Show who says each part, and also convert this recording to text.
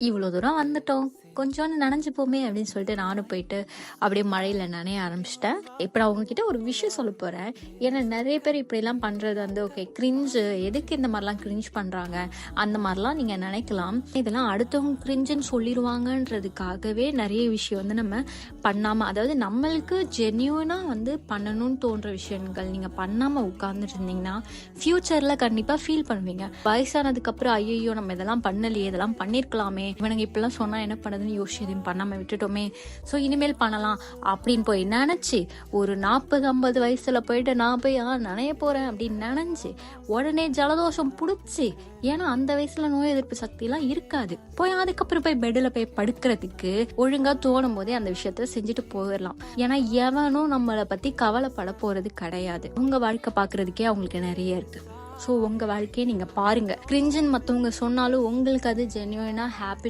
Speaker 1: இவ்வளோ தூரம் வந்துட்டோம், கொஞ்சோண்டு நனைஞ்சுப்போமே அப்படின்னு சொல்லிட்டு நானும் போயிட்டு அப்படியே மழையில நனைய ஆரம்பிச்சிட்டேன். இப்போ நான் உங்ககிட்ட ஒரு விஷயம் சொல்ல போறேன். ஏன்னா நிறைய பேர் இப்படிலாம் பண்றது வந்து ஓகே கிரிஞ்சு, எதுக்கு இந்த மாதிரிலாம் கிரிஞ்ச் பண்றாங்க அந்த மாதிரிலாம் நீங்க நினைக்கலாம். இதெல்லாம் அடுத்தவங்க கிரிஞ்சுன்னு சொல்லிடுவாங்கன்றதுக்காகவே நிறைய விஷயம் வந்து நம்ம பண்ணாம, அதாவது நம்மளுக்கு ஜென்யூனா வந்து பண்ணணும்னு தோன்ற விஷயங்கள் நீங்க பண்ணாம உட்கார்ந்துட்டு இருந்தீங்கன்னா ஃபியூச்சர்ல கண்டிப்பா ஃபீல் பண்ணுவீங்க. வயசானதுக்கு அப்புறம் ஐயோ நம்ம இதெல்லாம் பண்ணலையே, இதெல்லாம் பண்ணிருக்கலாமே, இவனுங்க இப்பெல்லாம் சொன்னா என்ன பண்ணுதுன்னு யோசிச்சு எதுவும் பண்ணாம விட்டுட்டோமே, ஸோ இனிமேல் பண்ணலாம் அப்படின்னு போய் நினைச்சு ஒரு 40-50 வயசுல போயிட்டு நான் போய் நனைய போறேன் அப்படின்னு நினைச்சு உடனே ஜலதோஷம் புடிச்சு, ஏன்னா அந்த வயசுல நோய் எதிர்ப்பு சக்தி எல்லாம் இருக்காது, போய் அதுக்கப்புறம் போய் பெட்ல போய் படுக்கிறதுக்கு ஒழுங்கா தோணும் போதே அந்த விஷயத்த செஞ்சுட்டு போயிடலாம். ஏன்னா எவனும் நம்மளை பத்தி கவலைப்பட போறது கிடையாது. உங்க வாழ்க்கை பாக்குறதுக்கே அவங்களுக்கு நிறைய இருக்கு. ஸோ உங்க வாழ்க்கையை நீங்க பாருங்க. கிரிஞ்சுன்னு மற்றவங்க சொன்னாலும் உங்களுக்கு அது ஜென்யூனா ஹாப்பி